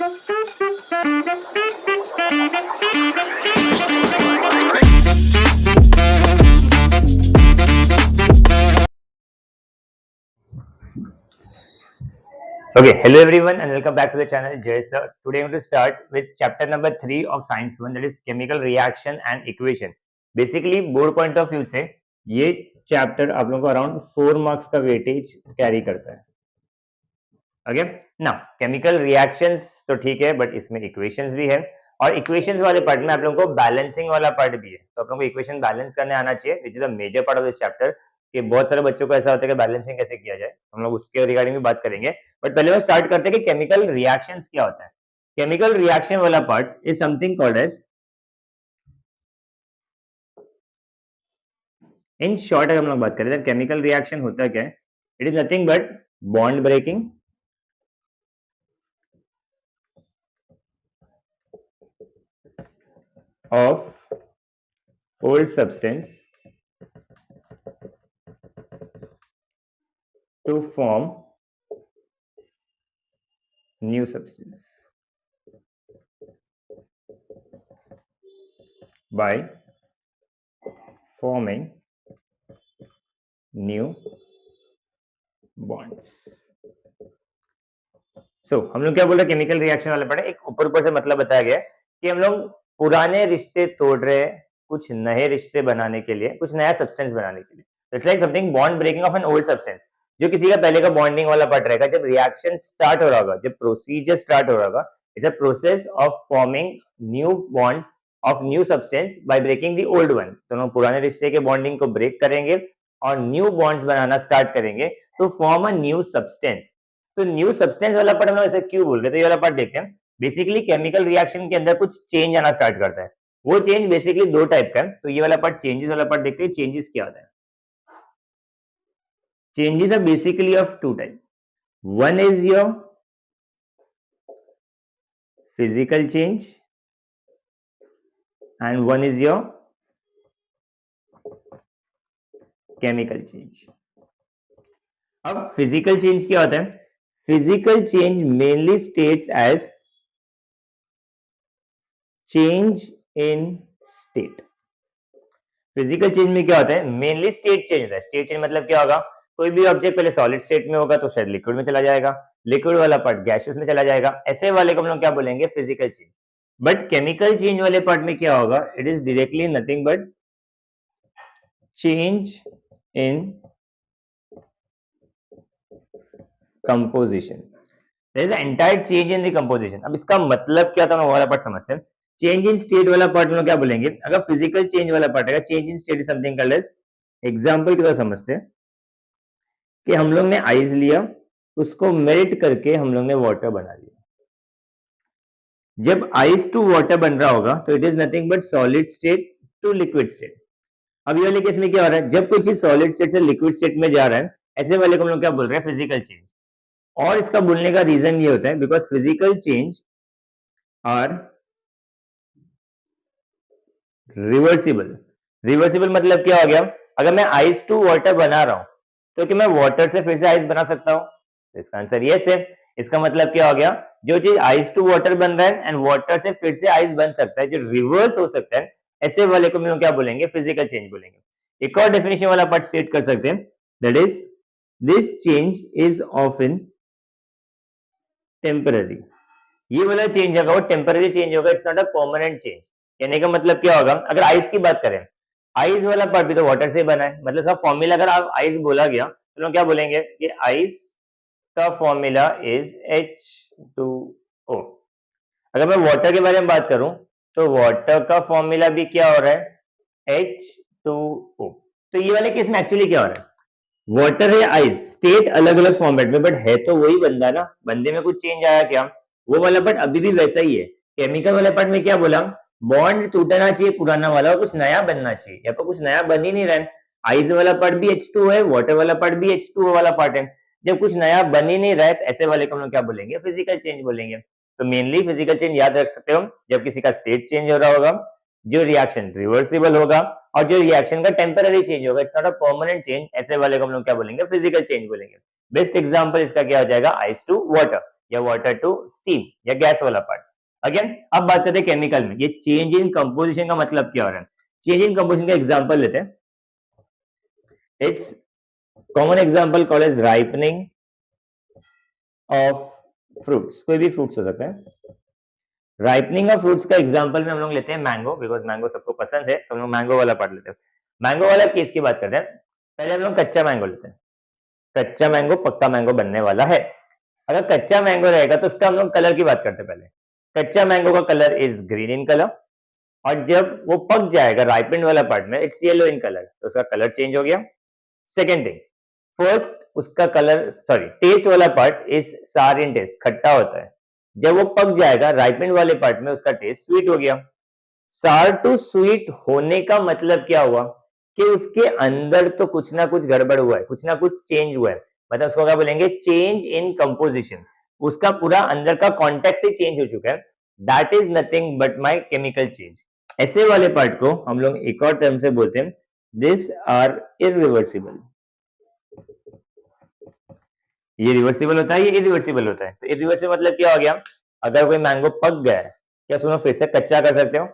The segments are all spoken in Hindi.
Okay, hello everyone and welcome back to the channel Jay sir. Today I'm going to start with chapter number 3 of science 1, that is chemical reaction and equation. Basically board point of view से ये चैप्टर आप लोगों को अराउंड 4 मार्क्स का वेटेज कैरी करता है. ओके, नाउ केमिकल रिएक्शंस तो ठीक है, बट इसमें इक्वेशंस भी है और इक्वेशंस वाले पार्ट में आप लोगों को बैलेंसिंग वाला पार्ट भी है. तो आप लोगों को इक्वेशन बैलेंस करने आना चाहिए, which is a major part of this chapter. कि बहुत सारे बच्चों को ऐसा होता है कि बैलेंसिंग कैसे किया जाए, हम लोग उसके रिगार्डिंग भी बात करेंगे. बट पहले हम स्टार्ट करते हैं कि केमिकल रिएक्शंस क्या होता है. केमिकल रिएक्शन वाला part is something called as, in short अगर हम लोग बात करें तो केमिकल रिएक्शन होता है क्या है, it is nothing but bond breaking of old substance to form new substance by forming new bonds. हम लोग क्या बोल रहे हैं, केमिकल रिएक्शन वाला पढ़े, एक ऊपर से मतलब बताया गया कि हम लोग पुराने रिश्ते तोड़ रहे हैं कुछ नए रिश्ते बनाने के लिए, कुछ नया सब्सटेंस बनाने के लिए. It's like something bond breaking of an old substance. जो किसी का पहले का बॉन्डिंग वाला पार्ट रहेगा, जब रिएक्शन स्टार्ट हो रहा होगा, जब प्रोसीजर स्टार्ट हो रहा होगा, it's a process of forming new bonds of new substance by breaking the old one. तो हम पुराने रिश्ते के बॉन्डिंग को ब्रेक करेंगे और न्यू बॉन्ड्स बनाना स्टार्ट करेंगे to form a new substance. तो न्यू सब्सटेंस वाला पार्ट हम लोग ऐसे क्यों बोल रहे हैं, तो ये वाला पार्ट देखते हैं. बेसिकली केमिकल रिएक्शन के अंदर कुछ चेंज आना स्टार्ट करता है. वो चेंज बेसिकली दो टाइप का है. तो ये वाला पार्ट चेंजेस वाला पार्ट देखते हैं. चेंजेस क्या होता है? Changes are basically of two types. One is your physical change and one is your chemical change. अब physical change क्या होता है? Physical change mainly states as change in state. Physical change में क्या होता है? मेनली स्टेट चेंज होता है. स्टेट चेंज मतलब क्या होगा? कोई भी ऑब्जेक्ट पहले सॉलिड स्टेट में होगा तो शायद लिक्विड में चला जाएगा, लिक्विड वाला पार्ट गैसेस में चला जाएगा. ऐसे वाले को हम लोग क्या बोलेंगे? Physical change. But chemical change वाले पार्ट में क्या होगा? It is directly nothing but change in composition. There is an entire change in the composition. अब इसका मतलब क्या था, वो वाला पार्ट समझते हैं. चेंज इन स्टेट वाला पार्ट में क्या बोलेंगे? अगर फिजिकल चेंज वाला पार्ट है, change in state is something called as, example की तरह समझते हैं कि हम लोग ने आइस लिया, उसको मेल्ट करके हम लोग ने वाटर बना लिया. जब आइस टू वाटर बन रहा होगा तो it is nothing but solid state to liquid state. अब ये वाले केस में क्या हो रहा है? जब कोई चीज सॉलिड स्टेट से लिक्विड स्टेट में जा रहा है, ऐसे वाले को हम लोग क्या बोल रहे हैं? Physical change. और इसका बोलने का रीजन ये होता है because physical change are reversible. Reversible मतलब क्या हो गया? अगर मैं आइस टू वाटर बना रहा हूं तो क्या मैं वाटर से फिर से आइस बना सकता हूं? तो इसका आंसर यस है. इसका मतलब क्या हो गया? जो चीज आइस टू वाटर बन रहा है एंड वाटर से फिर से आइस बन सकता है, जो रिवर्स हो सकता है, ऐसे वाले को हम लोग क्या बोलेंगे? फिजिकल चेंज बोलेंगे. एक और डेफिनेशन वाला पार्ट स्टेट कर सकते हैं, that is this change is often temporary. ये वाला चेंज होगा वो टेम्पररी चेंज होगा, it's not a permanent change. कहने का मतलब क्या होगा? अगर आइस की बात करें, आइस वाला पार्ट भी तो वाटर से बना है, मतलब सब फॉर्मूला अगर आप आइस बोला गया तो लोग क्या बोलेंगे कि आइस का फॉर्मूला इज H2O. अगर मैं वाटर के बारे में बात करूं तो वाटर का फॉर्मूला भी क्या हो रहा है? H2O. तो ये वाले केस में एक्चुअली क्या हो रहा है? वाटर है आइस, स्टेट अलग अलग फॉर्मेट में, बट है तो वही बंदा ना. बंदे में कुछ चेंज आया क्या? वो वाला पार्ट अभी भी वैसा ही है. केमिकल वाला पार्ट में क्या बोला? बॉन्ड टूटना चाहिए पुराना वाला और कुछ नया बनना चाहिए. यहाँ पर कुछ नया बन ही नहीं रहा है. आइस वाला पार्ट भी H2O है, वाटर वाला पार्ट भी H2O वाला पार्ट है. जब कुछ नया बन ही नहीं रहा है, ऐसे वाले को हम लोग क्या बोलेंगे? फिजिकल चेंज बोलेंगे. तो मेनली फिजिकल चेंज याद रख सकते हो जब किसी का स्टेट चेंज हो रहा होगा, जो रिएक्शन रिवर्सिबल होगा और जो रिएक्शन का टेम्पररी चेंज होगा, it's not a permanent change, ऐसे वाले को हम लोग क्या बोलेंगे? फिजिकल चेंज बोलेंगे. बेस्ट एग्जांपल इसका क्या हो जाएगा? Ice to water. या वाटर टू स्टीम या गैस वाला पार्ट। अगेन अब बात करते हैं केमिकल में, ये चेंज इन कंपोजिशन का मतलब क्या हो रहा है। चेंज इन कंपोजिशन का एग्जांपल लेते हैं। It's common example called as ripening of fruits, कोई भी फ्रूट्स हो सकता है। राइपनिंग ऑफ फ्रूट्स का एग्जांपल में हम लोग लेते हैं मैंगो, बिकॉज मैंगो सबको पसंद है, तो हम लोग मैंगो वाला पार्ट लेते हैं। मैंगो वाला केस की बात करते हैं। पहले हम लोग कच्चा मैंगो लेते हैं। कच्चा मैंगो पक्का मैंगो बनने वाला है। अगर कच्चा मैंगो रहेगा तो उसका हम लोग कलर की बात करते हैं। पहले कच्चा मैंगो का colour is green in colour, और जब वो पक जाएगा राइपेंड वाला पार्ट में इट्स येलो इन कलर, तो उसका कलर चेंज हो गया। सेकेंड थिंग, फर्स्ट उसका कलर सॉरी टेस्ट वाला part is sour in test, खट्टा होता है। जब वो पक जाएगा राइपेंड वाले पार्ट में उसका टेस्ट स्वीट हो गया। सार टू स्वीट होने का मतलब क्या हुआ कि उसके अंदर तो कुछ ना कुछ गड़बड़ हुआ है, कुछ ना कुछ चेंज हुआ है। मतलब उसको क्या बोलेंगे, चेंज इन कंपोजिशन। उसका पूरा अंदर का कॉन्टेक्स्ट ही चेंज हो चुका है। That is nothing but my chemical change. ऐसे वाले पार्ट को हम लोग एक और टर्म से बोलते हैं, दिस आर इरिवर्सिबल। ये रिवर्सिबल होता है, ये इरिवर्सिबल होता है। तो इरिवर्सिबल मतलब क्या हो गया, अगर कोई मैंगो पक गया है, क्या उसको फिर से कच्चा कर सकते हो?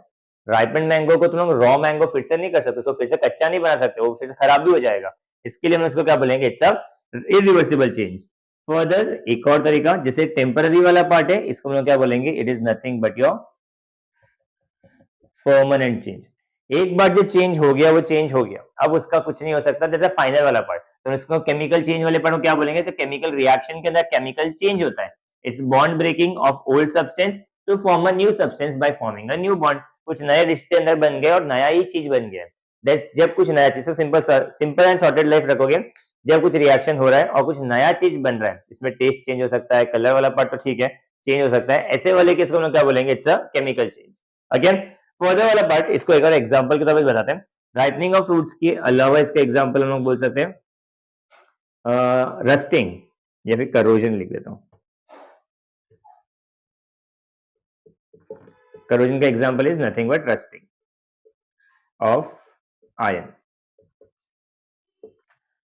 राइपेंड मैंगो को तुम लोग रॉ मैंगो फिर से नहीं कर सकते, उसको फिर से कच्चा नहीं बना सकते, वो फिर से खराब भी हो जाएगा। इसके लिए हम उसको क्या बोलेंगे, it's a irreversible change. Further एक और तरीका, जैसे टेम्पररी वाला पार्ट है, इसको हम लोग क्या बोलेंगे, it is nothing but your permanent change. एक बार जो चेंज हो गया वो चेंज हो गया, अब उसका कुछ नहीं हो सकता। जैसे फाइनल वाला पार्ट, तो इसको केमिकल चेंज वाले पार्ट को क्या बोलेंगे, तो केमिकल रिएक्शन के अंदर केमिकल चेंज होता है। It's bond breaking of old substance to form a new substance by forming a new bond. कुछ नए रिश्ते अंदर बन गए और नया ही चीज बन गया। जब कुछ नया चीज, सिंपल एंड सॉर्टेड लाइफ रखोगे, जब कुछ रिएक्शन हो रहा है और कुछ नया चीज बन रहा है, इसमें टेस्ट चेंज हो सकता है, कलर वाला पार्ट तो ठीक है चेंज हो सकता है, ऐसे वाले केस को हम लोग क्या बोलेंगे, it's a chemical change. Again further वाला पार्ट, इसको एक और एग्जांपल के तौर पे बताते हैं। राइपनिंग ऑफ फ्रूट्स के अलावा इसका एग्जांपल हम लोग बोल सकते हैं रस्टिंग या फिर करोजन, लिख देता हूं। करोजन का example is nothing but rusting of iron.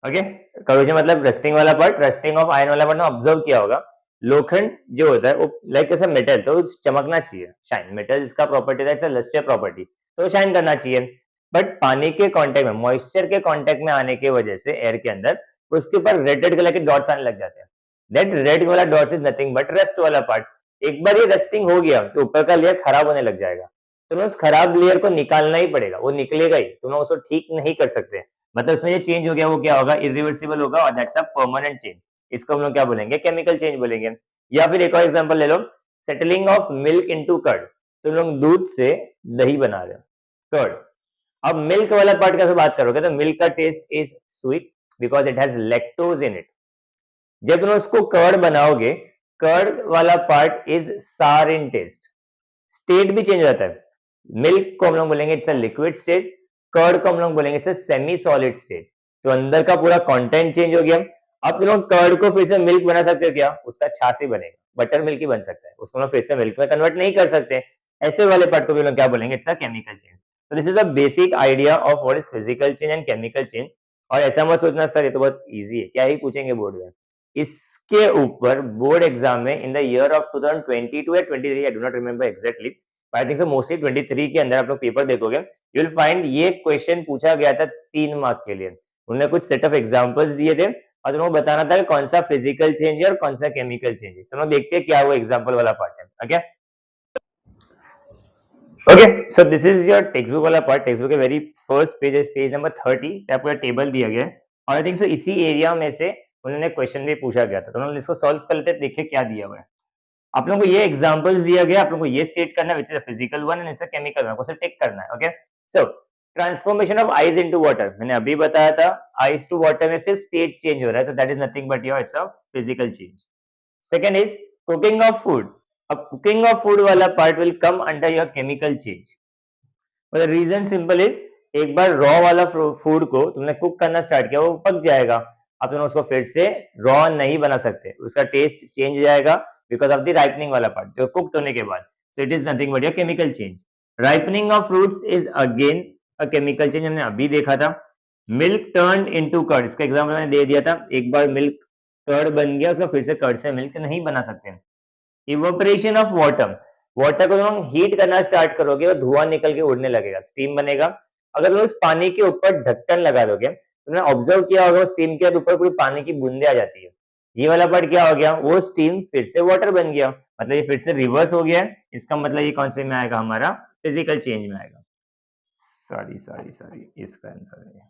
Okay, corrosion मतलब रस्टिंग वाला पार्ट, रस्टिंग ऑफ आयरन वाला पार्ट ना ऑब्जर्व किया होगा। लोखंड जो होता है वो लाइक ऐसा मेटल, तो चमकना चाहिए, शाइन। मेटल इसका प्रॉपर्टी है, लस्टर प्रॉपर्टी, तो शाइन करना चाहिए। बट पानी के कांटेक्ट में, मॉइस्चर के कांटेक्ट में आने की वजह से एयर के अंदर उसके ऊपर रेड रेड कलर के डॉट्स आने लग जाते हैं। दैट रेड वाला dots is nothing but rust वाला पार्ट। एक बार ये रस्टिंग हो गया तो ऊपर का लेयर खराब होने लग जाएगा, तो उस खराब लेयर को निकालना ही पड़ेगा, वो निकलेगा ही, तुम उसको ठीक नहीं कर सकते। मतलब उसमें ये चेंज हो गया, वो क्या होगा, इरिवर्सिबल होगा, और दैट्स अ परमानेंट चेंज। इसको हम लोग क्या बोलेंगे, केमिकल चेंज बोलेंगे। या फिर एक और एग्जांपल ले लो, settling of milk into curd. तो लोग दूध से दही बना रहे हैं, कर्ड। अब मिल्क वाला पार्ट का बात करोगे तो मिल्क का taste is sweet because it has lactose in it. जब तुम उसको कर्ड बनाओगे, कर्ड वाला part is sour in taste, state भी चेंज हो जाता है। मिल्क को हम लोग बोलेंगे it's a liquid state, curd को हम लोग बोलेंगे it's a semi solid state. तो अंदर का पूरा कंटेंट चेंज हो गया। अब तुम लोग कर्ड को फिर से मिल्क बना सकते हो क्या, उसका छाछ ही बनेगा, बटर मिल्क ही बन सकता है, उसको हम लोग फिर से मिल्क में कन्वर्ट नहीं कर सकते। ऐसे वाले पार्ट को भी लोग क्या बोलेंगे, इट्स अ केमिकल चेंज। तो this is the basic idea of what is physical change and chemical change. और ऐसा मत सोचना सर ये तो बहुत इजी है, क्या ही पूछेंगे बोर्ड में। इसके ऊपर बोर्ड एग्जाम में इन द ईयर ऑफ 2022 या 23, I do not remember exactly, I think so mostly 23 के अंदर आप लोग पेपर देखोगे, यू विल फाइंड ये क्वेश्चन पूछा गया था 3 मार्क के लिए। उन्होंने कुछ सेट ऑफ एग्जांपल्स दिए थे और तुमको बताना था कि कौन सा फिजिकल चेंज है और कौन सा केमिकल चेंज है। तो हम देखते हैं क्या वो एग्जांपल वाला पार्ट है। Okay okay, so this is your text book वाला पार्ट। टेक्स्ट बुक के वेरी फर्स्ट पेज है, पेज नंबर 30 पे आपको टेबल दिया गया है, और आई थिंक सो इसी एरिया में से उन्होंने क्वेश्चन भी पूछा गया था। तो उन्होंने इसको सॉल्व कर लेते हैं, देखिए क्या दिया हुआ है। आप लोगों को ये एग्जांपल्स दिया गया, आप लोगों को ये स्टेट करना है विच is a physical one and it's a chemical one, आपको सिर्फ टिक करना है। Okay, so transformation of ice into water, मैंने अभी बताया था, आइस टू वाटर में सिर्फ स्टेट चेंज हो रहा है, so that is nothing but your it's a physical change. Second is cooking of food. अब cooking of food वाला part will come under your chemical change. मतलब रीजन सिंपल इज, एक बार रॉ वाला फूड को तुमने कुक करना स्टार्ट किया, वो पक जाएगा, अब तुम उसको फिर से रॉ नहीं बना सकते, उसका टेस्ट चेंज हो जाएगा बिकॉज ऑफ द राइपनिंग वाला पार्ट जो कुक्ड होने के बाद। So it is nothing but your chemical change. Ripening of fruits is again a chemical change, हमने अभी देखा था। मिल्क टर्न इनटू कर्ड, इसका एग्जांपल मैंने दे दिया था, एक बार मिल्क कर्ड बन गया, उसका फिर से कर्ड से मिल्क नहीं बना सकते। इवोपरेशन ऑफ वाटर, वाटर को तुम हीट करना स्टार्ट करोगे और धुआं निकल के उड़ने लगेगा, स्टीम बनेगा। अगर तुम उस पानी के ऊपर ढक्कन लगा दोगे, तुमने ऑब्जर्व किया होगा स्टीम के ऊपर कोई पानी की बूंदे आ जाती है, ये वाला पार्ट क्या हो गया, वो स्टीम फिर से वाटर बन गया, मतलब ये फिर से रिवर्स हो गया। इसका मतलब ये कौन से में आएगा, हमारा फिजिकल चेंज में आएगा। सॉरी सॉरी सॉरी, इसका आंसर है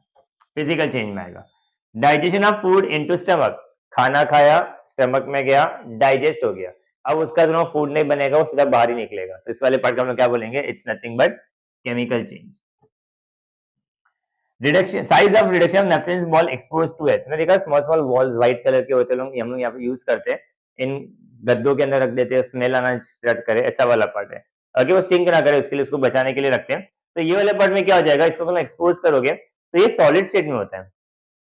फिजिकल चेंज में आएगा। Digestion of food into stomach, खाना खाया, स्टमक में गया, डाइजेस्ट हो गया, अब उसका दोनों फूड नहीं बनेगा, वो सीधा बाहर ही निकलेगा, तो इस वाले पार्ट का हम लोग क्या बोलेंगे, it's nothing but chemical change. Reduction, size of reduction of naphthalene ball expose to air, तुमने देखा small small balls white colour के होते हैं, हम लोग यहाँ पे यूज करते हैं, इन गद्दों के अंदर रख देते हैं, स्मेल आना स्टार्ट करे, ऐसा वाला पार्ट है। अगर वो स्टिंक ना करे उसके लिए, उसको बचाने के लिए रखते हैं। तो ये वाले पार्ट में क्या हो जाएगा, इसको तुम एक्सपोज करोगे तो ये सॉलिड स्टेट में होता है,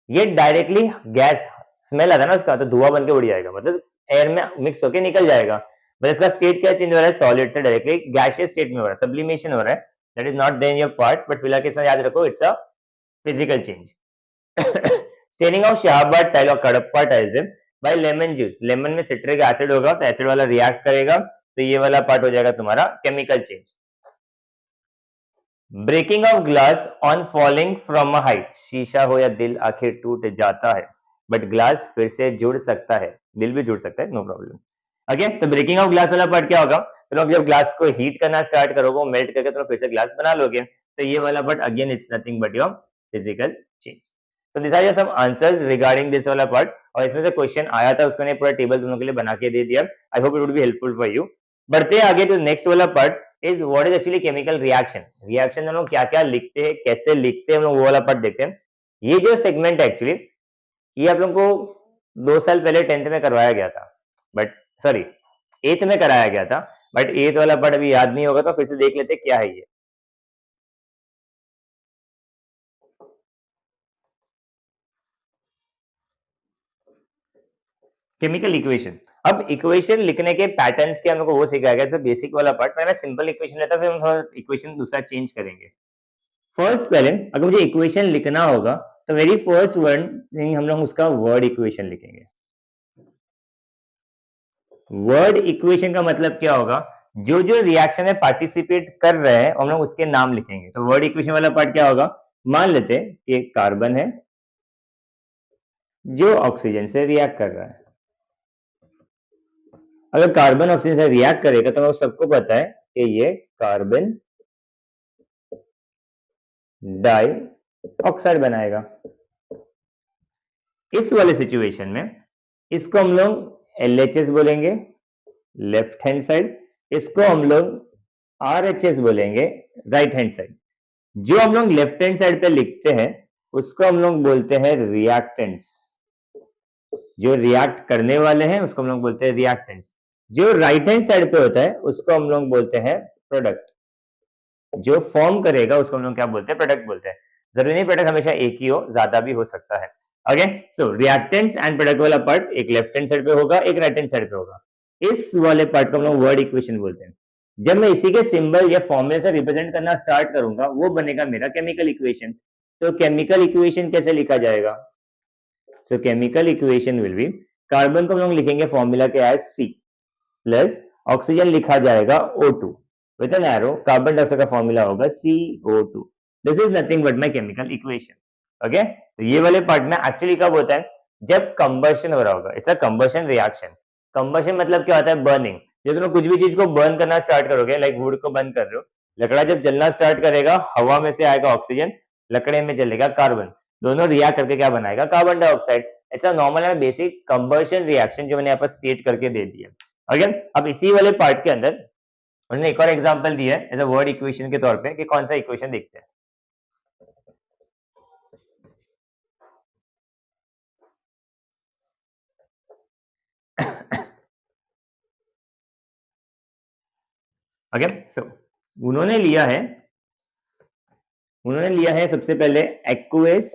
ये डायरेक्टली गैस स्मेल आता है ना उसका, तो धुआं बन के उड़ जाएगा, मतलब एयर में मिक्स होके निकल जाएगा, बट इसका स्टेट क्या चेंज हो रहा है, सॉलिड से डायरेक्टली गैसियस स्टेट में हो रहा है, सब्लिमेशन हो रहा है, that is not there in your part, but फिलहाल के साथ याद रखो it's a physical change. Staining of Shahabad tile और Kadappa tiles by lemon juice, lemon में सिट्रिक एसिड होगा तो एसिड वाला रिएक्ट करेगा, तो ये वाला पार्ट हो जाएगा तुम्हारा chemical change. Breaking of glass on falling from a height, शीशा हो या दिल आखिर टूट जाता है, बट ग्लास फिर से जुड़ सकता है, दिल भी जुड़ सकता है, नो प्रॉब्लम। ओके, तो ब्रेकिंग ऑफ ग्लास वाला पार्ट क्या होगा, तो लोग जब ग्लास को हीट करना स्टार्ट करोगे, मेल्ट करके तो फिर से ग्लास बना लोगे, तो ये वाला part again it's nothing but your physical change. So this are some answers regarding this वाला पार्ट, और इसमें से क्वेश्चन आया था, उसको पूरा टेबल तुम लोगों के लिए बना के दे दिया। I hope it would be helpful for you. बढ़ते हैं आगे, तो नेक्स्ट वाला part is what is actually chemical reaction, reaction हम लोग क्या क्या लिखते हैं, कैसे लिखते हैं, हम लोग वो वाला पार्ट देखते हैं। ये जो सेगमेंट है एक्चुअली, ये आप लोगों को 2 साल पहले 10th में करवाया गया था, बट सॉरी 8th में कराया गया था, बट 8th वाला पार्ट अभी याद नहीं होगा, तो फिर से देख लेते क्या है ये। केमिकल इक्वेशन, अब इक्वेशन लिखने के पैटर्न्स के हम लोग को वो सिखाया गया था, बेसिक वाला पार्ट, मैं सिंपल इक्वेशन लेता, फिर हम थोड़ा इक्वेशन दूसरा चेंज करेंगे। फर्स्ट पहले अगर मुझे इक्वेशन लिखना होगा, तो वेरी फर्स्ट वर्ड थिंग हम लोग उसका वर्ड इक्वेशन लिखेंगे। वर्ड इक्वेशन का मतलब क्या होगा, जो जो रिएक्शन में पार्टिसिपेट कर रहे हैं हम लोग उसके नाम लिखेंगे, तो वर्ड इक्वेशन वाला पार्ट क्या होगा, मान लेते हैं कि एक कार्बन है जो ऑक्सीजन से रिएक्ट कर रहा है, अगर कार्बन ऑक्सीजन से रिएक्ट करेगा तो सबको पता है कि ये कार्बन डाई ऑक्साइड बनाएगा। इस वाले सिचुएशन में इसको हम लोग LHS बोलेंगे, लेफ्ट हैंड साइड, इसको हम लोग RHS बोलेंगे, राइट हैंड साइड। जो हम लोग लेफ्ट हैंड साइड पे लिखते हैं उसको हम लोग बोलते हैं रिएक्टेंट्स, जो रिएक्ट करने वाले हैं उसको हम लोग बोलते हैं रिएक्टेंट्स। जो राइट हैंड साइड पे होता है उसको हम लोग बोलते हैं प्रोडक्ट, जो फॉर्म करेगा उसको हम लोग क्या बोलते हैं, प्रोडक्ट बोलते हैं। जरूरी नहीं प्रोडक्ट हमेशा एक ही हो, ज्यादा भी हो सकता है। Okay, so reactants and product वाला पार्ट एक लेफ्ट हैंड साइड पे होगा, एक राइट हैंड साइड पे होगा। इस वाले पार्ट को हम लोग वर्ड इक्वेशन बोलते हैं। जब मैं इसी के सिंबल या फॉर्मूले से रिप्रेजेंट करना स्टार्ट करूंगा, वो बनेगा मेरा केमिकल इक्वेशन। तो केमिकल इक्वेशन कैसे लिखा जाएगा, सो chemical equation will be, carbon को हम लोग लिखेंगे फॉर्मूला के एज C प्लस, ऑक्सीजन लिखा जाएगा O2 with an arrow, carbon dioxide का फॉर्मूला होगा CO2। This is nothing but my chemical equation. Okay, तो ये वाले पार्ट में एक्चुअली कब होता है, जब कंबशन हो रहा होगा, it's a combustion reaction. Combustion मतलब क्या होता है, बर्निंग। जब तुम कुछ भी चीज को बर्न करना स्टार्ट करोगे, लाइक वुड को बर्न कर रहे हो, लकड़ा जब जलना स्टार्ट करेगा, हवा में से आएगा ऑक्सीजन, लकड़े में चलेगा कार्बन, दोनों रिएक्ट करके क्या बनाएगा, carbon dioxide. It's a normal and basic combustion reaction जो मैंने यहाँ पर स्टेट करके दे दिया। अगेन अब इसी वाले पार्ट के अंदर उन्होंने एक और एग्जांपल दिया है एज अ वर्ड इक्वेशन के तौर पे, कि कौन सा इक्वेशन देखते हैं। ओके, सो उन्होंने लिया है, सबसे पहले aqueous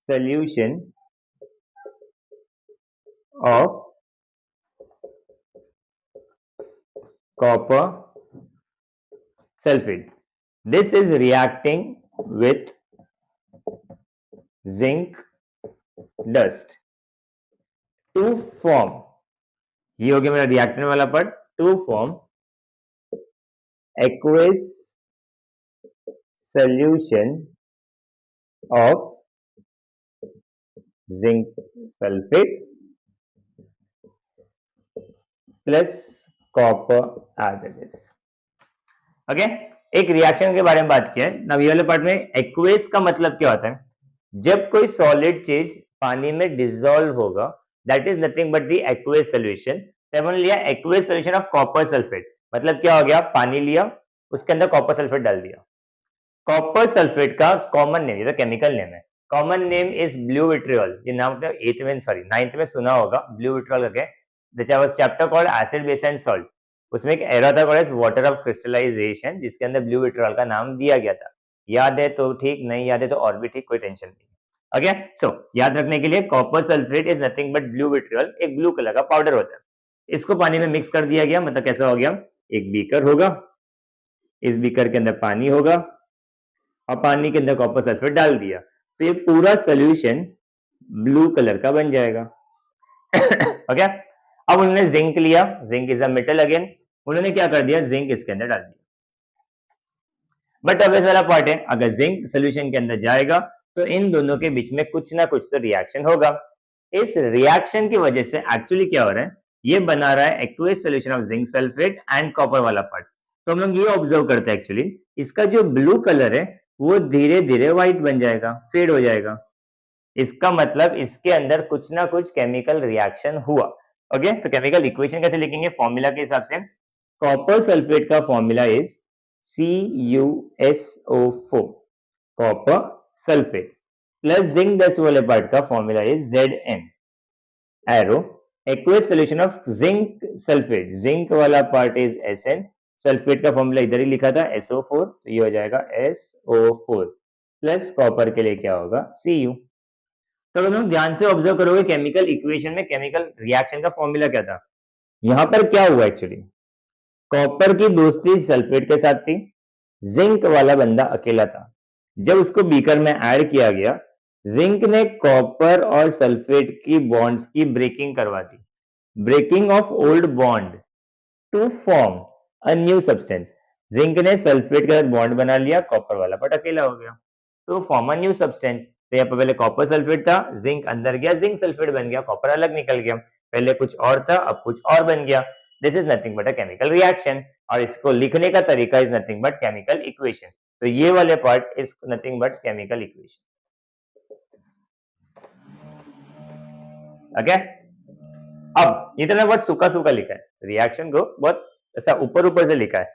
solution of copper sulfate. This is reacting with zinc dust to form ये हो गया मेरा रिएक्टेंट वाला part. To form aqueous solution of zinc sulfate plus copper as it is। Okay, एक रिएक्शन के बारे में बात किया है। ये वाले पार्ट में एक्वेस का मतलब क्या होता है? जब कोई सॉलिड चीज पानी में डिसॉल्व होगा, that is nothing but the aqueous solution. तो हमने लिया aqueous solution of copper sulphate. मतलब क्या हो गया? पानी लिया, उसके अंदर कॉपर सल्फेट डाल दिया। कॉपर सल्फेट का कॉमन नेम, ये तो केमिकल नेम है, common name is blue vitriol. ये नाम आपने 8th में सॉरी 9th में सुना होगा, ब्लू विट्रियोल करके। This was chapter called acid base and salt. उसमें एक एरा था कॉल्ड वाटर ऑफ क्रिस्टलाइजेशन, जिसके अंदर ब्लू विट्रियोल का नाम दिया गया था। याद है तो ठीक, नहीं याद है तो और भी ठीक, कोई टेंशन नहीं। ओके, सो याद रखने के लिए copper sulphate is nothing but blue vitriol, एक ब्लू कलर का पाउडर होता है। इसको पानी में मिक्स कर दिया गया, मतलब कैसा हो गया? एक बीकर होगा, इस बीकर के अंदर पानी होगा और पानी के अंदर कॉपर सल्फेट डाल दिया, तो ये पूरा सोल्यूशन ब्लू कलर का बन जाएगा। ओके, अब उन्होंने जिंक लिया, zinc is a metal again, उन्होंने क्या कर दिया? जिंक इसके अंदर डाल दिया। बट अब वाला पार्ट है, अगर जिंक सोल्यूशन के अंदर जाएगा तो इन दोनों के बीच में कुछ ना कुछ तो रिएक्शन होगा। इस रिएक्शन की वजह से एक्चुअली क्या हो रहा है? ये बना रहा है aqueous solution of zinc sulphate and copper वाला पार्ट। तो हम लोग ये ऑब्जर्व करते हैं, एक्चुअली इसका जो ब्लू कलर है वो धीरे धीरे व्हाइट बन जाएगा, फेड हो जाएगा। इसका मतलब इसके अंदर कुछ ना कुछ केमिकल रिएक्शन हुआ। ओके, तो केमिकल इक्वेशन कैसे लिखेंगे? फॉर्मूला के हिसाब से कॉपर सल्फेट का formula is CuSO4, copper sulphate, plus zinc dust वाले पार्ट का formula is Zn arrow. Aqueous solution of zinc sulphate, zinc वाला पार्ट इज Sn, सल्फेट का फॉर्मूला इधर ही लिखा था SO4, तो ये हो जाएगा SO4, प्लस कॉपर के लिए क्या होगा? Cu। तो तुम ध्यान से ऑब्जर्व करोगे केमिकल इक्वेशन में केमिकल रिएक्शन का फॉर्मूला क्या था। यहां पर क्या हुआ? एक्चुअली कॉपर की दोस्ती सल्फेट के साथ थी, जिंक वाला बंदा अकेला था। जब उसको बीकर में ऐड किया गया, जिंक ने कॉपर और सल्फेट की बॉन्ड्स की ब्रेकिंग करवा दी, breaking of old bond to form a new substance. Zinc ने सल्फेट के साथ बॉन्ड बना लिया, कॉपर वाला पार्ट अकेला हो गया, तो फॉर्म अ न्यू सब्सटेंस। तो यहाँ पर पहले कॉपर सल्फेट था, जिंक अंदर गया, जिंक सल्फेट बन गया, कॉपर अलग निकल गया। पहले कुछ और था, अब कुछ और बन गया। This is nothing but a chemical reaction, और इसको लिखने का तरीका is nothing but chemical equation. तो ये वाले part is nothing but chemical equation. Okay, अब ये तो ना बहुत सूखा सूखा लिखा है, रिएक्शन को बहुत ऐसा ऊपर ऊपर से लिखा है,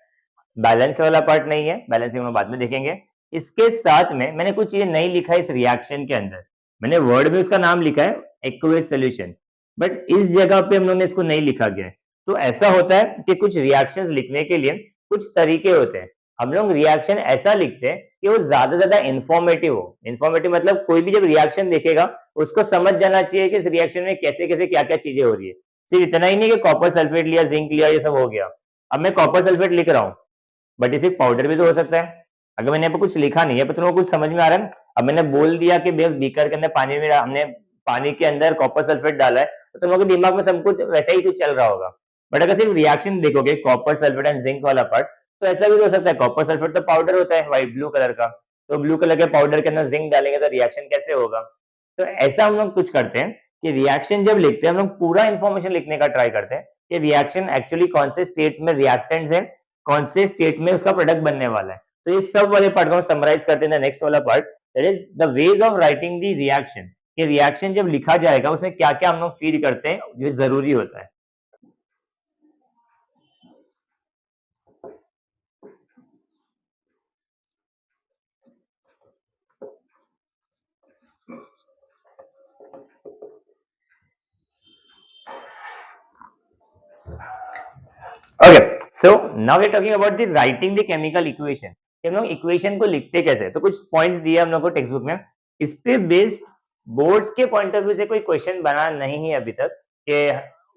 बैलेंस वाला पार्ट नहीं है, बैलेंसिंग हम बाद में देखेंगे। इसके साथ में मैंने कुछ चीजें नहीं लिखा है इस रिएक्शन के अंदर, मैंने वर्ड में उसका नाम लिखा है एक्वेस सॉल्यूशन, बट इस जगह पे हम लोगों ने इसको नहीं लिखा गया है। तो ऐसा होता है कि कुछ रिएक्शंस लिखने के लिए कुछ तरीके होते हैं। हम लोग रिएक्शन ऐसा लिखते हैं कि वो ज्यादा से ज्यादा इंफॉर्मेटिव हो। इंफॉर्मेटिव मतलब कोई भी जब रिएक्शन देखेगा उसको समझ जाना चाहिए कि इस रिएक्शन में कैसे कैसे क्या क्या चीजें हो रही है। सिर्फ इतना ही नहीं कि कॉपर सल्फेट लिया, जिंक लिया, ये सब हो गया। अब मैं कॉपर सल्फेट लिख रहा हूँ, बट इसे पाउडर भी तो हो सकता है। अगर मैंने यहाँ पे कुछ लिखा नहीं है, पर तुमको कुछ समझ में आ रहा है, अब मैंने बोल दिया कि बेस बीकर के अंदर पानी में हमने पानी के अंदर कॉपर सल्फेट डाला है, तो तुम लोगों के दिमाग में सब कुछ वैसा ही कुछ चल रहा होगा। बट अगर सिर्फ रिएक्शन देखोगे कॉपर सल्फेट एंड जिंक वाला पार्ट, तो ऐसा भी तो हो सकता है, कॉपर सल्फेट तो पाउडर होता है व्हाइट ब्लू कलर का, तो ब्लू कलर के पाउडर के अंदर जिंक डालेंगे तो रिएक्शन कैसे होगा। तो ऐसा हम लोग कुछ करते हैं कि रिएक्शन जब लिखते हैं हम लोग पूरा इंफॉर्मेशन लिखने का ट्राई करते हैं कि रिएक्शन एक्चुअली कौन से स्टेट में रिएक्टेंट्स है, कौन से स्टेट में उसका प्रोडक्ट बनने वाला है। तो ये सब वाले पार्ट को हम समराइज करते हैं। नेक्स्ट वाला part that is the ways of writing the reaction, कि रिएक्शन जब लिखा जाएगा उसमें क्या क्या हम लोग फील करते हैं जो जरूरी होता है। Okay, so now we are talking about the writing the chemical equation, कि हम लोग इक्वेशन को लिखते कैसे। तो कुछ पॉइंट्स दिए हम लोग को टेक्स्ट बुक में, इस पे बेस्ड बोर्ड्स के पॉइंट ऑफ व्यू से कोई क्वेश्चन बना नहीं है अभी तक कि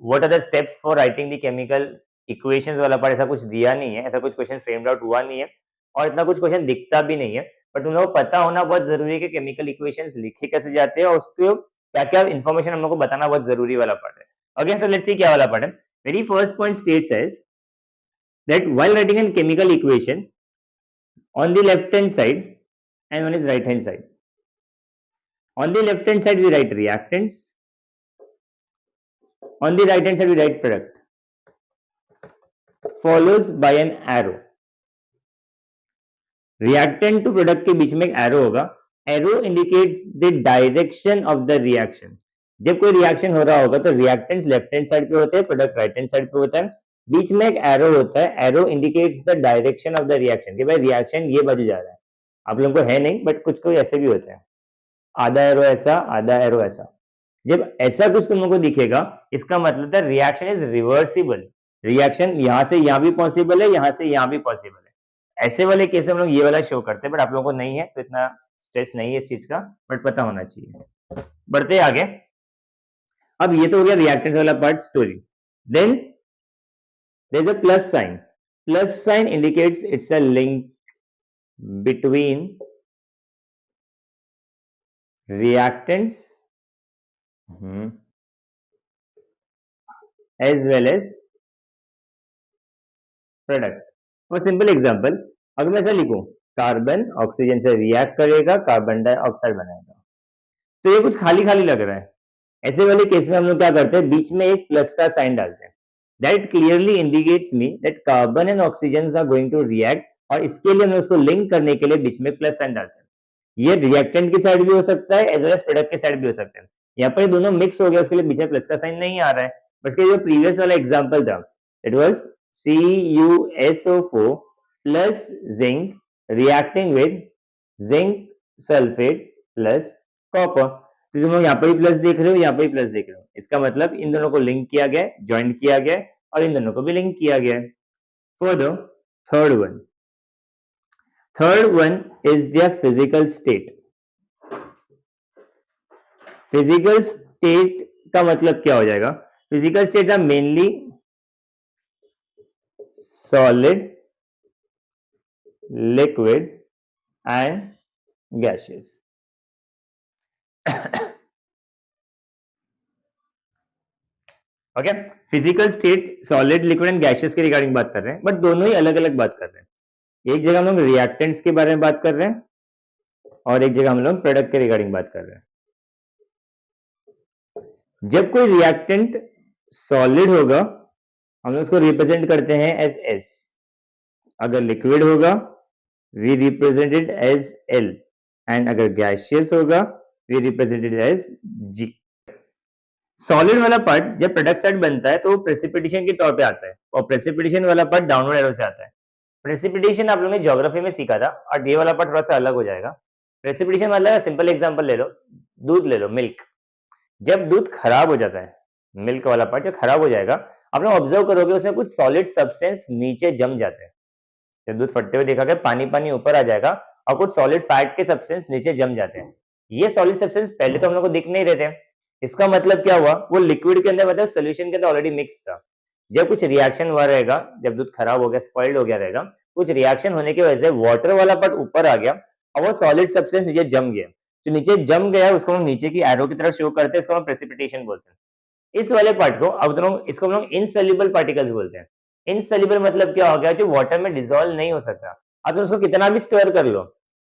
what are the steps for writing the chemical equations वाला पार्ट, ऐसा कुछ दिया नहीं है, ऐसा कुछ क्वेश्चन फ्रेम्ड आउट हुआ नहीं है, और इतना कुछ क्वेश्चन दिखता भी नहीं है। बट तुम लोग को पता होना बहुत जरूरी है कि केमिकल इक्वेशंस लिखे कैसे जाते हैं और उसको क्या क्या इन्फॉर्मेशन हम लोग को बताना बहुत जरूरी वाला पार्ट है। ओके, सो लेट्स सी क्या वाला पार्ट है। Very first point states as that while writing a chemical equation, on the left hand side and one is right hand side. On the left hand side we write reactants, on the right hand side we write product, follows by an arrow. Reactant to product के बीच में एक एरो होगा, arrow indicates the direction of the reaction. जब कोई रिएक्शन हो रहा होगा तो रिएक्टेंट्स लेफ्ट हैंड साइड पे होते हैं, प्रोडक्ट राइट हैंड साइड पे होता है, बीच में एक एरो होता है, arrow indicates the direction of the reaction कि भाई रिएक्शन ये बाजू जा रहा है। आप लोगों को है नहीं, बट कुछ कोई ऐसे भी होते हैं, आधा एरो ऐसा, आधा एरो ऐसा। जब ऐसा कुछ तुम लोगों को दिखेगा, इसका मतलब है रिएक्शन इज रिवर्सिबल, रिएक्शन यहां से यहां भी पॉसिबल है, यहां से यहां भी पॉसिबल है। ऐसे वाले केस में हम लोग ये वाला शो करते हैं, बट आप लोगों को नहीं है तो इतना स्ट्रेस नहीं है इस चीज का, बट पता होना चाहिए। बढ़ते आगे। अब ये तो हो गया रिएक्टेंट वाला part story. Then there is a plus sign. Plus sign indicates it's a link between reactants as well as product। For simple example, अगर मैं ऐसा लिखूं, कार्बन ऑक्सीजन से रिएक्ट करेगा, कार्बन डाइऑक्साइड बनाएगा, तो ये कुछ खाली खाली लग रहा है। ऐसे वाले केस में हम लोग क्या करते हैं, बीच में एक प्लस का साइन डालते हैं। That clearly indicates me that carbon and oxygen are going to react, और इसके लिए हम उसको लिंक करने के लिए बीच में प्लस साइन डालते हैं। ये रिएक्टेंट की साइड भी हो सकता है एज वेल एज प्रोडक्ट की साइड भी हो सकता है। यहाँ पर दोनों मिक्स हो गया, उसके लिए बीच में प्लस का साइन नहीं आ रहा है। उसके जो प्रीवियस वाला एग्जांपल था, it was CuSO4 plus zinc reacting with zinc sulphate plus copper. तो तुम लोग यहाँ पर भी प्लस देख रहे हो, यहाँ पर भी प्लस देख रहे हो, इसका मतलब इन दोनों को लिंक किया गया, ज्वाइंट किया गया, और इन दोनों को भी लिंक किया गया है। Further third one, third one is their physical state। Physical state का मतलब क्या हो जाएगा, physical state are mainly solid, liquid and gases. Okay, physical state solid, liquid and gases के रिगार्डिंग बात कर रहे हैं, बट दोनों ही अलग अलग बात कर रहे हैं। एक जगह हम लोग रिएक्टेंट्स के बारे में बात कर रहे हैं, और एक जगह हम लोग प्रोडक्ट के रिगार्डिंग बात कर रहे हैं। जब कोई रिएक्टेंट सॉलिड होगा, हम उसको रिप्रेजेंट करते हैं एज S। अगर लिक्विड होगा, we represent it as L, and अगर गैसियस होगा, we represent it as G। Solid वाला पार्ट जब प्रोडक्ट साइड बनता है तो वो प्रेसिपिटेशन के तौर पे आता है, और प्रेसिपिटेशन वाला पार्ट डाउनवर्ड एरो से आता है। प्रेसिपिटेशन आप लोगों ने ज्योग्राफी में सीखा था, और ये वाला पार्ट थोड़ा सा अलग हो जाएगा। प्रेसिपिटेशन मतलब सिंपल एग्जांपल ले लो, दूध ले लो, मिल्क। जब दूध खराब हो जाता है, मिल्क वाला पार्ट जब खराब हो जाएगा, आप लोग ऑब्जर्व करोगे उसमें कुछ सॉलिड सब्सटेंस नीचे जम जाते हैं। जब दूध फटते हुए देखा गया, पानी पानी ऊपर आ जाएगा और कुछ सॉलिड फैट के सब्सटेंस नीचे जम जाते हैं। ये सॉलिड सब्सटेंस पहले तो हम लोग को दिख नहीं रहे थे। इसका मतलब क्या हुआ, वो लिक्विड के अंदर मतलब सोल्यूशन के अंदर ऑलरेडी मिक्स था। जब कुछ रिएक्शन हुआ रहेगा, जब दूध खराब हो गया, स्पॉइल्ड हो गया रहेगा, कुछ रिएक्शन होने की वजह से वाटर वाला पार्ट ऊपर आ गया और वो सॉलिड सब्सटेंस नीचे जम गया। जो नीचे जम गया उसको हम नीचे की एरो की तरफ शो करते हैं, इसको हम प्रेसिपिटेशन बोलते हैं। इस वाले पार्ट को अब दोनों इसको हम लोग इनसोल्यूबल पार्टिकल्स बोलते हैं। इनसोल्यूबल मतलब क्या हो गया, जो वाटर में डिसॉल्व नहीं हो सकता। अब तो उसको कितना भी स्टोर कर लो,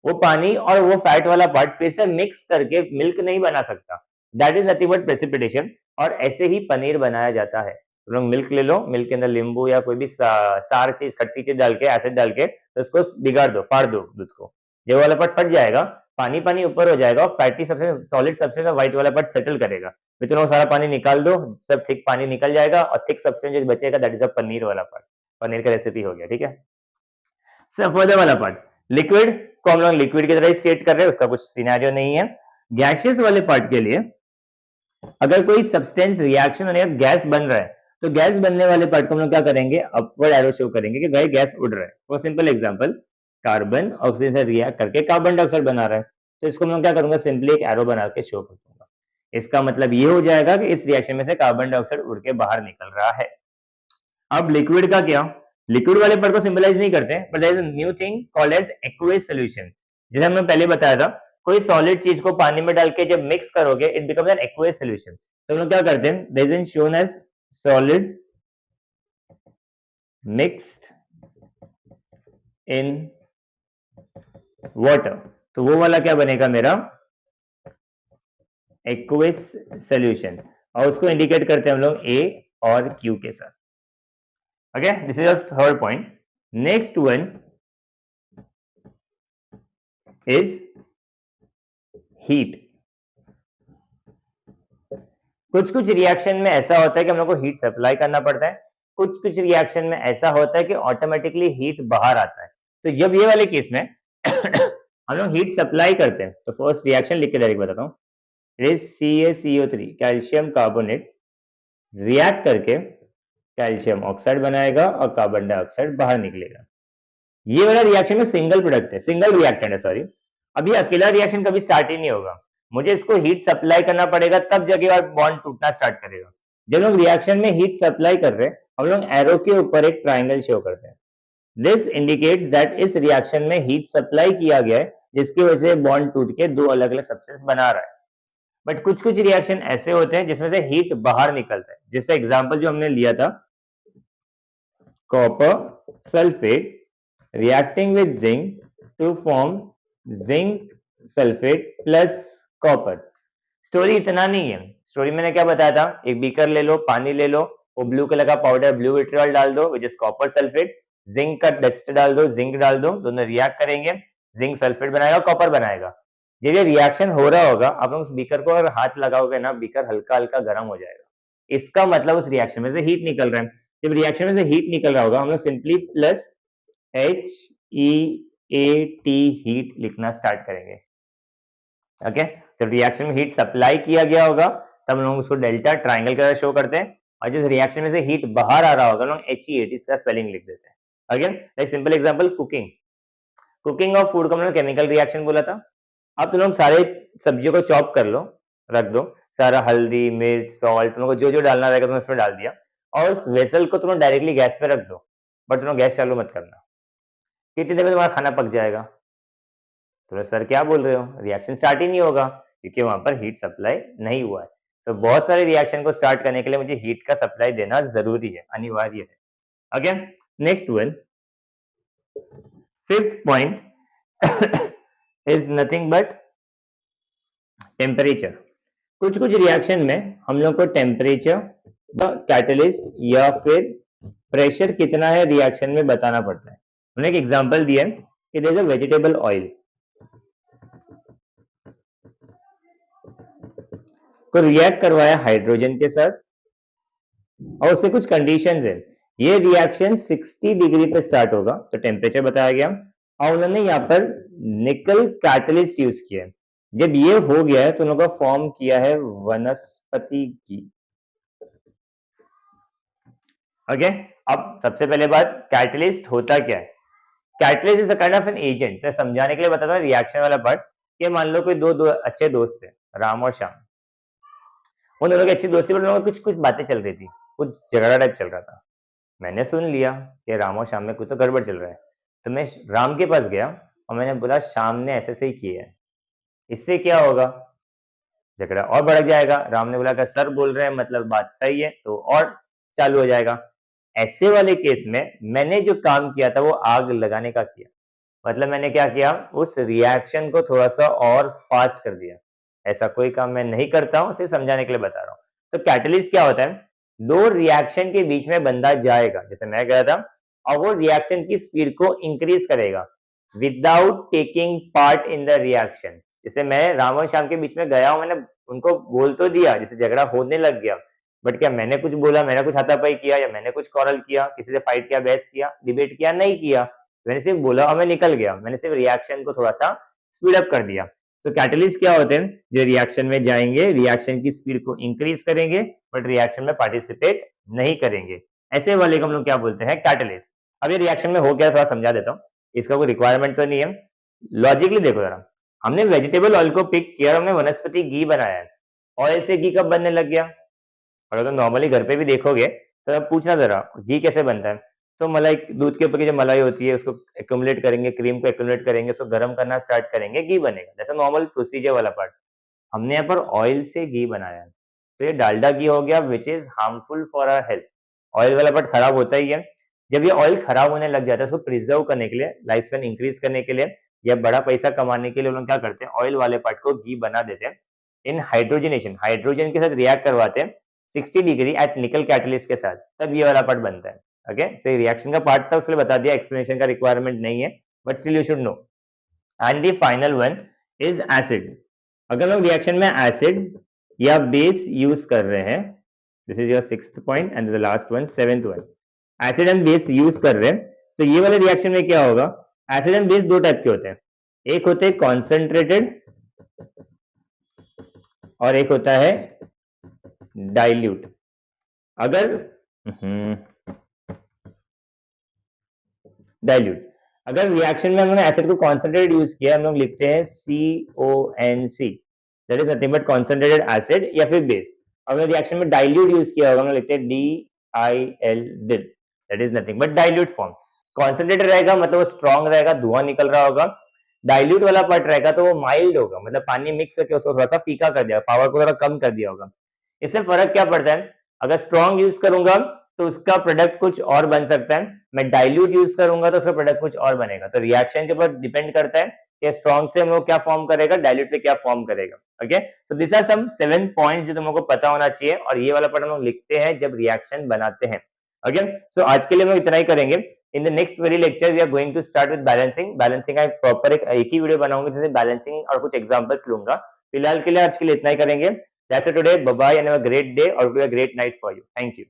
वो पानी और वो फैट वाला पार्ट फिर से मिक्स करके मिल्क नहीं बना सकता। That is nothing but precipitation. और ऐसे ही पनीर बनाया जाता है। तुम लोग मिल्क ले लो, मिल्क के अंदर नींबू या कोई भी सार चीज, खट्टी चीज डाल के, एसिड डाल के, तो उसको बिगाड़ दो, फाड़ दो दूध को, जो वाला पार्ट फट जाएगा, पानी पानी ऊपर हो जाएगा, और फैटी सब्सटेंस, सॉलिड सब्सटेंस और व्हाइट वाला पार्ट सेटल करेगा। फिर तुम लोग सारा पानी निकाल दो, सब थिक पानी निकल जाएगा, और थिक सब्सटेंस जो बचेगा दैट इज अ पनीर वाला पार्ट। पनीर का रेसिपी हो गया, ठीक है। सब फर्दर वाला पार्ट, लिक्विड को हम लोग लिक्विड की तरह ही स्टेट कर रहे हैं, उसका कुछ सिनेरियो नहीं है। गैसियस वाले पार्ट के लिए, अगर कोई सब्सटेंस रिएक्शन होने का गैस बन रहा है, तो गैस बनने वाले पार्ट को हम लोग क्या करेंगे, अपवर्ड एरो शो करेंगे कि भाई गैस उड़ रहा है। For simple example, carbon oxygen से रिएक्ट करके कार्बन डाइऑक्साइड बना रहा है, तो इसको मैं क्या करूंगा, सिंपली एक एरो बना के शो कर दूंगा। इसका मतलब ये हो जाएगा कि इस रिएक्शन में से कार्बन डाइऑक्साइड उड़ के बाहर निकल रहा है। अब लिक्विड का क्या, लिक्विड वाले पार्ट को सिंबलाइज नहीं करते, but there is a new thing called as aqueous solution. जैसे हमने पहले बताया था, कोई सॉलिड चीज को पानी में डाल के जब मिक्स करोगे, it becomes an aqueous solution. तो हम लोग क्या करते हैं, there is shown as solid mixed in water, तो वो वाला क्या बनेगा मेरा, एक्विस सॉल्यूशन, और उसको इंडिकेट करते हैं हम लोग ए और क्यू के साथ। Okay, this is the third point. Next one is heat. कुछ कुछ रिएक्शन में ऐसा होता है कि हम लोग को हीट सप्लाई करना पड़ता है, कुछ कुछ रिएक्शन में ऐसा होता है कि ऑटोमेटिकली हीट बाहर आता है। तो जब ये वाले केस में हम लोग हीट सप्लाई करते हैं, तो फर्स्ट रिएक्शन लिख के डायरेक्ट बताता हूँ, it is CaCO3 calcium carbonate react करके कैल्शियम ऑक्साइड बनाएगा और कार्बन डाइऑक्साइड बाहर निकलेगा। ये वाला रिएक्शन में सिंगल प्रोडक्ट है, सिंगल रिएक्टेंट है, सॉरी। अब ये अकेला रिएक्शन कभी स्टार्ट ही नहीं होगा, मुझे इसको हीट सप्लाई करना पड़ेगा, तब जगह बॉन्ड टूटना स्टार्ट करेगा। जब लोग रिएक्शन में हीट सप्लाई कर रहे हैं, हम लोग एरो के ऊपर एक ट्राइंगल शो करते हैं। दिस इंडिकेट्स दैट इस रिएक्शन में हीट सप्लाई किया गया है, जिसकी वजह से बॉन्ड टूट के दो अलग अलग सब्सटेंस बना रहा है। बट कुछ कुछ रिएक्शन ऐसे होते हैं जिसमें से हीट बाहर निकलता है, जैसे एग्जांपल जो हमने लिया था, copper sulphate reacting with zinc to form zinc sulfate plus copper। Story इतना नहीं है, स्टोरी मैंने क्या बताया था, एक बीकर ले लो, पानी ले लो, वो ब्लू कलर का पाउडर ब्लू विट्रियल डाल दो which is copper sulphate, zinc का डस्ट डाल दो, जिंक डाल दो, दोनों रिएक्ट करेंगे, जिंक सल्फेट बनाएगा, कॉपर बनाएगा। जब ये रिएक्शन हो रहा होगा, आप लोग उस बीकर को अगर हाथ लगाओगे ना, बीकर हल्का हल्का गर्म हो जाएगा, इसका मतलब उस रिएक्शन में से हीट निकल रहा है। जब रिएक्शन में से हीट निकल रहा होगा, हम लोग सिंपली प्लस HEAT हीट लिखना स्टार्ट करेंगे। ओके, जब रिएक्शन में हीट सप्लाई किया गया होगा, तब हम लोग उसको डेल्टा ट्राइंगल का शो करते हैं, और जिस रिएक्शन में से हीट बाहर आ रहा होगा, लोग HEAT इसका स्पेलिंग लिख देते हैं। Again like simple example, cooking, cooking of food को हमने केमिकल रिएक्शन बोला था। अब तुम लोग सारे सब्जियों को चॉप कर लो, रख दो, सारा हल्दी मिर्च सॉल्ट, तुम लोग को जो जो डालना रहेगा तुमने उसमें डाल दिया, और उस वेसल को तुम लोग डायरेक्टली गैस पे रख दो, बट तुम लोग गैस चालू मत करना। कितनी देर में तुम्हारा खाना पक जाएगा? तो सर क्या बोल रहे हो, रिएक्शन स्टार्ट ही नहीं होगा, क्योंकि वहां पर हीट सप्लाई नहीं हुआ है। तो बहुत सारे रिएक्शन को स्टार्ट करने के लिए मुझे हीट का सप्लाई देना जरूरी है, अनिवार्य है। Okay, next one, fifth point is nothing but temperature. कुछ कुछ रिएक्शन में हम लोग को टेम्परेचर, कैटलिस्ट या फिर प्रेशर कितना है रिएक्शन में बताना पड़ता है। उन्होंने एक एग्जांपल दिया है कि there is a vegetable oil को रिएक्ट करवाया हाइड्रोजन के साथ, और उसके कुछ कंडीशंस है। ये रिएक्शन 60 डिग्री पे स्टार्ट होगा, तो टेम्परेचर बताया गया, और उन्होंने यहाँ पर निकल कैटलिस्ट यूज किया है। जब ये हो गया है, तो उन्होंने फॉर्म किया है वनस्पति घी। ओके, अब सबसे पहले बात, कैटलिस्ट होता क्या है? Catalyst is a kind of an agent. मैं समझाने के लिए बताता हूँ रिएक्शन वाला पार्ट, कि मान लो कोई दो अच्छे दोस्त थे, राम और श्याम। उन दोनों की अच्छी दोस्ती, पर उन लोगों में कुछ कुछ बातें चल रही थी, कुछ झगड़ा टाइप चल रहा था। मैंने सुन लिया कि राम और श्याम में कुछ तो गड़बड़ चल रहा है, तो मैं राम के पास गया और मैंने बोला श्याम ने ऐसे से ही किया है, इससे क्या होगा, झगड़ा और बढ़ जाएगा। राम ने बोला अगर सर बोल रहे हैं मतलब बात सही है, तो और चालू हो जाएगा। ऐसे वाले केस में मैंने जो काम किया था वो आग लगाने का किया, मतलब मैंने क्या किया, उस रिएक्शन को थोड़ा सा और फास्ट कर दिया। ऐसा कोई काम मैं नहीं करता हूँ, सिर्फ समझाने के लिए बता रहा हूँ। तो कैटलिस्ट क्या होता है, दो रिएक्शन के बीच में बंदा जाएगा, जैसे मैं गया था, और वो रिएक्शन की स्पीड को इंक्रीज करेगा without taking part in the reaction. जैसे मैं राम और श्याम के बीच में गया हूँ, मैंने उनको बोल तो दिया, जैसे झगड़ा होने लग गया, बट क्या मैंने कुछ बोला, मैंने कुछ हाथापाई किया, या मैंने कुछ कॉरल किया, किसी से फाइट किया, बहस किया, डिबेट किया? नहीं किया। मैंने सिर्फ बोला और मैं निकल गया, मैंने सिर्फ रिएक्शन को थोड़ा सा स्पीड अप कर दिया। तो कैटलिस्ट क्या होते हैं, जो रिएक्शन में जाएंगे, रिएक्शन की स्पीड को इंक्रीज करेंगे, बट रिएक्शन में पार्टिसिपेट नहीं करेंगे। ऐसे वाले को हम लोग क्या बोलते हैं, कैटलिस्ट। अब ये रिएक्शन में हो गया, थोड़ा समझा देता हूँ, इसका कोई रिक्वायरमेंट तो नहीं है। लॉजिकली देखो जरा, हमने वेजिटेबल ऑयल को पिक किया, हमने वनस्पति घी बनाया है। ऑयल से घी कब बनने लग गया? अगर तो नॉर्मली घर पे भी देखोगे, तो अब पूछना जरा घी कैसे बनता है, तो मलाई, दूध के ऊपर की जो मलाई होती है उसको एक्यूमुलेट करेंगे, क्रीम को एक्यूमुलेट करेंगे, उसको गर्म करना स्टार्ट करेंगे, घी बनेगा। जैसा नॉर्मल प्रोसीजर वाला पार्ट। हमने यहाँ पर ऑयल से घी बनाया है, तो ये डालडा घी हो गया, which is harmful for our health. Oil वाला पार्ट खराब होता ही है। जब ये ऑयल खराब होने लग जाता है उसको प्रिजर्व करने के लिए, लाइफ स्पैन इंक्रीज करने के लिए या बड़ा पैसा कमाने के लिए लोग क्या करते हैं, ऑयल वाले पार्ट को घी बना देते हैं। इन हाइड्रोजनेशन, हाइड्रोजन के साथ रिएक्ट करवाते हैं 60 डिग्री एट निकल कैटलिस्ट के साथ, तब ये वाला पार्ट बनता है। ओके, सो रिएक्शन का पार्ट था, उसके लिए बता दिया, एक्सप्लेनेशन का रिक्वायरमेंट नहीं है, but still you should know. And the final one is acid. अगर लोग रिएक्शन में एसिड या बेस यूज कर रहे हैं, this is your 6th point and the last one 7th one, acid and base use कर रहे हैं, तो ये वाले रिएक्शन में क्या होगा, एसिड एंड बेस दो टाइप के होते हैं, एक होते हैं कॉन्सेंट्रेटेड और एक होता है डाइल्यूट। अगर डाइल्यूट, अगर रिएक्शन में हमने एसिड को कॉन्सेंट्रेटेड यूज किया, हम लोग लिखते हैं CONC, that is nothing but concentrated acid या फिर बेस। अगर रिएक्शन में डाइल्यूट यूज किया होगा, हम लोग लिखते हैं DIL, dil, that is nothing but dilute form. Concentrated रहेगा मतलब वो स्ट्रॉन्ग रहेगा, धुआं निकल रहा होगा। डाइल्यूट वाला पार्ट रहेगा तो वो माइल्ड होगा, मतलब पानी मिक्स करके उसको थोड़ा सा फीका कर दिया, पावर को थोड़ा कम कर दिया होगा। इससे फर्क क्या पड़ता है, अगर स्ट्रॉन्ग यूज करूंगा तो उसका प्रोडक्ट कुछ और बन सकता है, मैं डाइल्यूट यूज करूंगा तो उसका प्रोडक्ट कुछ और बनेगा। तो रिएक्शन के ऊपर डिपेंड करता है कि स्ट्रॉन्ग से हम लोग क्या फॉर्म करेगा, डाइल्यूट पे क्या फॉर्म करेगा। Okay, so this are some 7 points जो तुम लोगों को पता होना चाहिए, और ये वाला पार्ट हम लोग लिखते हैं जब रिएक्शन बनाते हैं। ओके, सो आज के लिए हम लोग इतना ही करेंगे। In the next very lecture we are going to start with balancing. Balancing का प्रॉपर एक ही वीडियो बनाऊंगा जिससे बैलेंसिंग और कुछ एग्जांपल्स लूंगा। फिलहाल के लिए आज के लिए इतना ही करेंगे। That's it today. Bye bye and have a great day or a great night for you. Thank you.